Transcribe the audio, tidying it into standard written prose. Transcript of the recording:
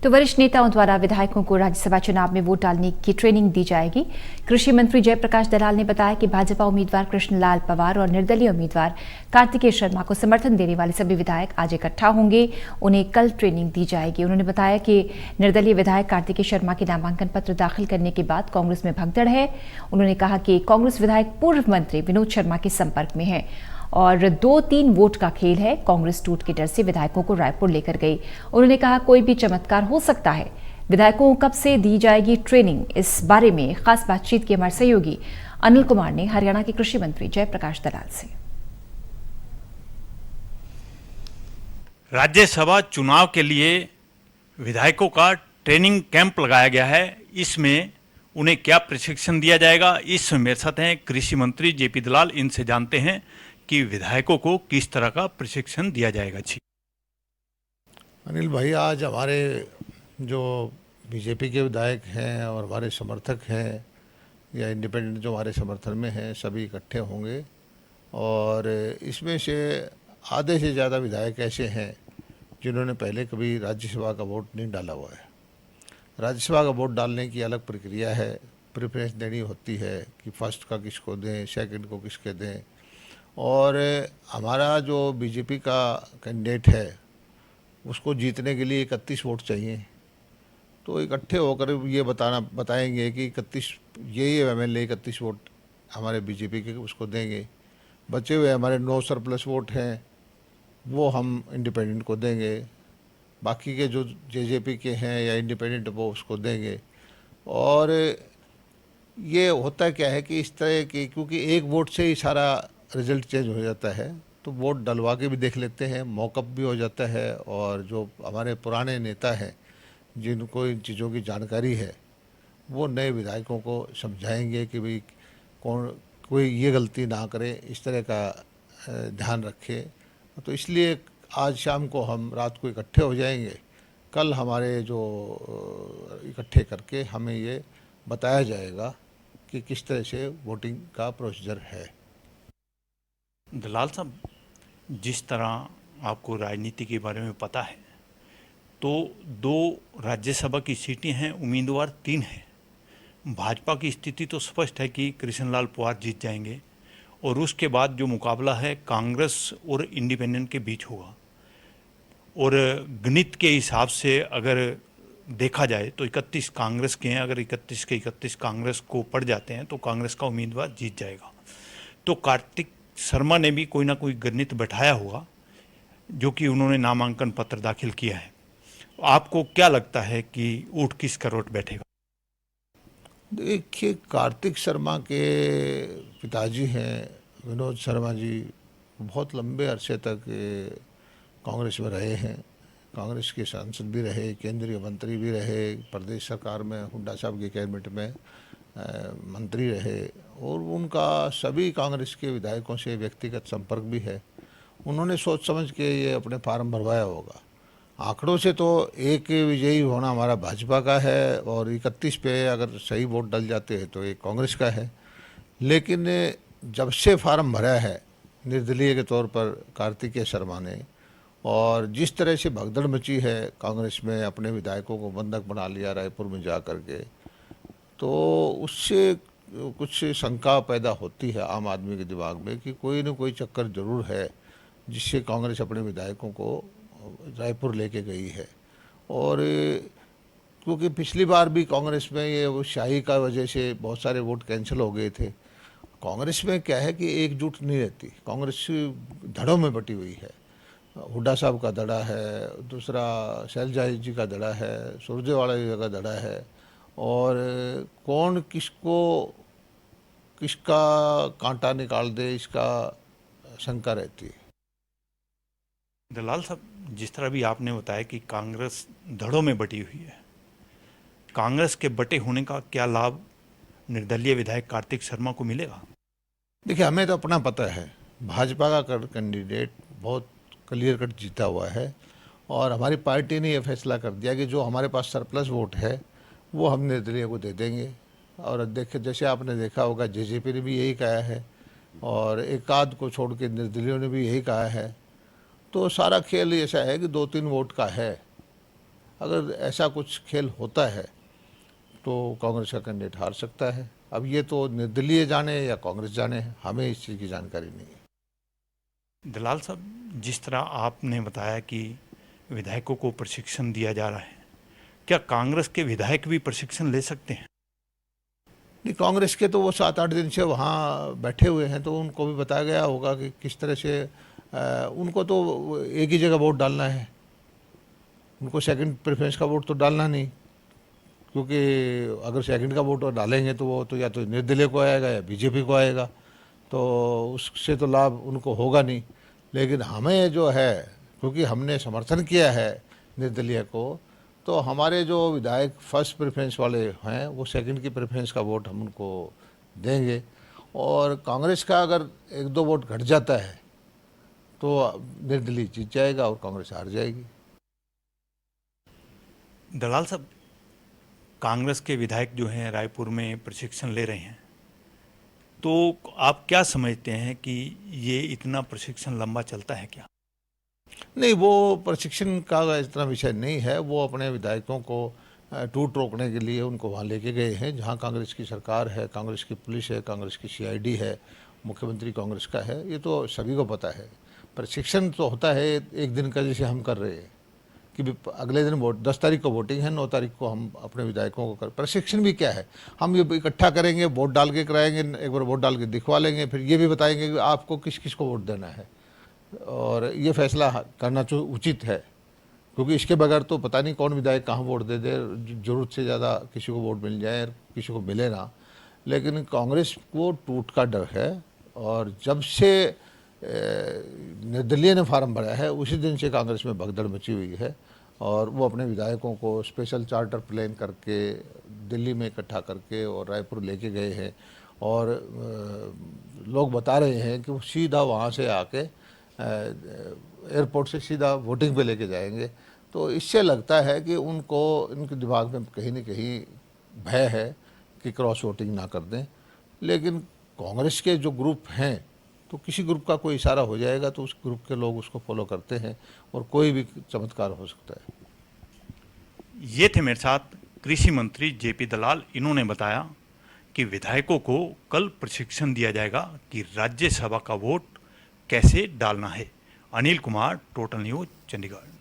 तो वरिष्ठ नेताओं द्वारा विधायकों को राज्यसभा चुनाव में वोट डालने की ट्रेनिंग दी जाएगी। कृषि मंत्री जयप्रकाश दलाल ने बताया कि भाजपा उम्मीदवार कृष्णलाल पवार और निर्दलीय उम्मीदवार कार्तिकेय शर्मा को समर्थन देने वाले सभी विधायक आज इकट्ठा होंगे। उन्हें कल ट्रेनिंग दी जाएगी। उन्होंने बताया कि निर्दलीय विधायक कार्तिकेय शर्मा के नामांकन पत्र दाखिल करने के बाद कांग्रेस में भगदड़ है। उन्होंने कहा कि कांग्रेस विधायक पूर्व मंत्री विनोद शर्मा के संपर्क में है और 2-3 वोट का खेल है। कांग्रेस टूट के डर से विधायकों को रायपुर लेकर गई। उन्होंने कहा कोई भी चमत्कार हो सकता है। विधायकों को कब से दी जाएगी ट्रेनिंग, इस बारे में खास बातचीत की हमारे सहयोगी अनिल कुमार ने हरियाणा के कृषि मंत्री जयप्रकाश दलाल से। राज्यसभा चुनाव के लिए विधायकों का ट्रेनिंग कैंप लगाया गया है। इसमें उन्हें क्या प्रशिक्षण दिया जाएगा, इस मेरे साथ हैं कृषि मंत्री जेपी दलाल। इनसे जानते हैं कि विधायकों को किस तरह का प्रशिक्षण दिया जाएगा। जी अनिल भाई, आज हमारे जो बीजेपी के विधायक हैं और हमारे समर्थक हैं या इंडिपेंडेंट जो हमारे समर्थन में हैं, सभी इकट्ठे होंगे और इसमें से आधे से ज़्यादा विधायक ऐसे हैं जिन्होंने पहले कभी राज्यसभा का वोट नहीं डाला हुआ है। राज्यसभा का वोट डालने की अलग प्रक्रिया है, प्रेफरेंस देनी होती है कि फर्स्ट का किसको दें, सेकंड को किसके दें। और हमारा जो बीजेपी का कैंडिडेट है उसको जीतने के लिए 31 वोट चाहिए। तो इकट्ठे होकर ये बताएंगे कि 31 यही एमएलए 31 वोट हमारे बीजेपी के उसको देंगे। बचे हुए हमारे 9 सरप्लस वोट हैं वो हम इंडिपेंडेंट को देंगे। बाकी के जो जेजेपी के हैं या इंडिपेंडेंट वो उसको देंगे। और ये होता क्या है कि इस तरह की, क्योंकि एक वोट से ही सारा रिजल्ट चेंज हो जाता है, तो वोट डलवा के भी देख लेते हैं, मॉकअप भी हो जाता है। और जो हमारे पुराने नेता हैं जिनको इन चीज़ों की जानकारी है वो नए विधायकों को समझाएंगे कि भाई कोई ये गलती ना करे, इस तरह का ध्यान रखे। तो इसलिए आज शाम को हम रात को इकट्ठे हो जाएंगे। कल हमारे जो इकट्ठे करके हमें ये बताया जाएगा कि किस तरह से वोटिंग का प्रोसीजर है। दलाल साहब, जिस तरह आपको राजनीति के बारे में पता है, तो 2 राज्यसभा की सीटें हैं, उम्मीदवार 3 हैं। भाजपा की स्थिति तो स्पष्ट है कि कृष्णलाल पवार जीत जाएंगे और उसके बाद जो मुकाबला है कांग्रेस और इंडिपेंडेंट के बीच होगा। और गणित के हिसाब से अगर देखा जाए तो 31 कांग्रेस के हैं। अगर 31 के 31 कांग्रेस को पड़ जाते हैं तो कांग्रेस का उम्मीदवार जीत जाएगा। तो कार्तिक शर्मा ने भी कोई ना कोई गणित बैठाया होगा जो कि उन्होंने नामांकन पत्र दाखिल किया है। आपको क्या लगता है कि ऊँट किस करवट बैठेगा? देखिए, कार्तिक शर्मा के पिताजी हैं विनोद शर्मा जी, बहुत लंबे अरसे तक कांग्रेस में रहे हैं। कांग्रेस के सांसद भी रहे, केंद्रीय मंत्री भी रहे, प्रदेश सरकार में हुड्डा साहब की कैबिनेट में मंत्री रहे और उनका सभी कांग्रेस के विधायकों से व्यक्तिगत संपर्क भी है। उन्होंने सोच समझ के ये अपने फार्म भरवाया होगा। आंकड़ों से तो एक विजयी होना हमारा भाजपा का है और 31 पे अगर सही वोट डल जाते हैं तो एक कांग्रेस का है। लेकिन जब से फार्म भरा है निर्दलीय के तौर पर कार्तिकेय शर्मा ने, और जिस तरह से भगदड़ मची है कांग्रेस में, अपने विधायकों को बंधक बना लिया रायपुर में जा कर के, तो उससे कुछ शंका पैदा होती है आम आदमी के दिमाग में कि कोई न कोई चक्कर ज़रूर है जिससे कांग्रेस अपने विधायकों को रायपुर लेके गई है। और क्योंकि पिछली बार भी कांग्रेस में ये वो शाही का वजह से बहुत सारे वोट कैंसिल हो गए थे। कांग्रेस में क्या है कि एकजुट नहीं रहती, कांग्रेस धड़ों में बटी हुई है। हुड्डा साहब का धड़ा है, दूसरा शैलजा जी का धड़ा है, सुरजेवाला जी का धड़ा है, और कौन किसका कांटा निकाल दे इसका शंका रहती है। दलाल साहब, जिस तरह भी आपने बताया कि कांग्रेस धड़ों में बटी हुई है, कांग्रेस के बटे होने का क्या लाभ निर्दलीय विधायक कार्तिक शर्मा को मिलेगा? देखिए, हमें तो अपना पता है भाजपा का कैंडिडेट बहुत क्लियर कट जीता हुआ है और हमारी पार्टी ने यह फैसला कर दिया कि जो हमारे पास सरप्लस वोट है वो हम निर्दलीय को दे देंगे। और देखिए, जैसे आपने देखा होगा जेजेपी ने भी यही कहा है और एक आध को छोड़ के निर्दलीयों ने भी यही कहा है। तो सारा खेल ऐसा है कि 2-3 वोट का है। अगर ऐसा कुछ खेल होता है तो कांग्रेस का कैंडिडेट हार सकता है। अब ये तो निर्दलीय जाने या कांग्रेस जाने, हमें इस चीज़ की जानकारी नहीं है। दलाल साहब, जिस तरह आपने बताया कि विधायकों को प्रशिक्षण दिया जा रहा है, क्या कांग्रेस के विधायक भी प्रशिक्षण ले सकते हैं? नहीं, कांग्रेस के तो वो 7-8 दिन से वहाँ बैठे हुए हैं, तो उनको भी बताया गया होगा कि किस तरह से उनको तो एक ही जगह वोट डालना है, उनको सेकंड प्रेफरेंस का वोट तो डालना नहीं, क्योंकि अगर सेकंड का वोट डालेंगे तो वो तो या तो निर्दलीय को आएगा या बीजेपी को आएगा, तो उससे तो लाभ उनको होगा नहीं। लेकिन हमें जो है, क्योंकि हमने समर्थन किया है निर्दलीय को, तो हमारे जो विधायक फर्स्ट प्रेफरेंस वाले हैं वो सेकंड की प्रेफरेंस का वोट हम उनको देंगे। और कांग्रेस का अगर 1-2 वोट घट जाता है तो निर्दलीय जीत जाएगा और कांग्रेस हार जाएगी। दलाल साहब, कांग्रेस के विधायक जो हैं रायपुर में प्रशिक्षण ले रहे हैं, तो आप क्या समझते हैं कि ये इतना प्रशिक्षण लंबा चलता है क्या? नहीं, वो प्रशिक्षण का इतना विषय नहीं है। वो अपने विधायकों को टूट रोकने के लिए उनको वहाँ लेके गए हैं, जहाँ कांग्रेस की सरकार है, कांग्रेस की पुलिस है, कांग्रेस की सीआईडी है, मुख्यमंत्री कांग्रेस का है, ये तो सभी को पता है। प्रशिक्षण तो होता है एक दिन का, जैसे हम कर रहे हैं कि अगले दिन वोट, 10 तारीख को वोटिंग है, 9 तारीख को हम अपने विधायकों को कर। प्रशिक्षण भी क्या है, हम ये इकट्ठा करेंगे, वोट डाल के कराएंगे, एक बार वोट डाल के दिखवा लेंगे, फिर ये भी बताएंगे कि आपको किस किस को वोट देना है, और ये फैसला करना जो उचित है, क्योंकि इसके बगैर तो पता नहीं कौन विधायक कहाँ वोट दे दे, ज़रूरत से ज़्यादा किसी को वोट मिल जाए, किसी को मिले ना। लेकिन कांग्रेस को टूट का डर है, और जब से निर्दलीय ने फार्म भरा है उसी दिन से कांग्रेस में भगदड़ मची हुई है, और वो अपने विधायकों को स्पेशल चार्टर प्लेन करके दिल्ली में इकट्ठा करके और रायपुर लेके गए हैं, और लोग बता रहे हैं कि वो सीधा वहाँ से आके एयरपोर्ट से सीधा वोटिंग पे लेके जाएंगे। तो इससे लगता है कि उनको, इनके दिमाग में कहीं न कहीं भय है कि क्रॉस वोटिंग ना कर दें। लेकिन कांग्रेस के जो ग्रुप हैं, तो किसी ग्रुप का कोई इशारा हो जाएगा तो उस ग्रुप के लोग उसको फॉलो करते हैं, और कोई भी चमत्कार हो सकता है। ये थे मेरे साथ कृषि मंत्री जेपी दलाल। इन्होंने बताया कि विधायकों को कल प्रशिक्षण दिया जाएगा कि राज्यसभा का वोट कैसे डालना है। Anil Kumar, total news, Chandigarh.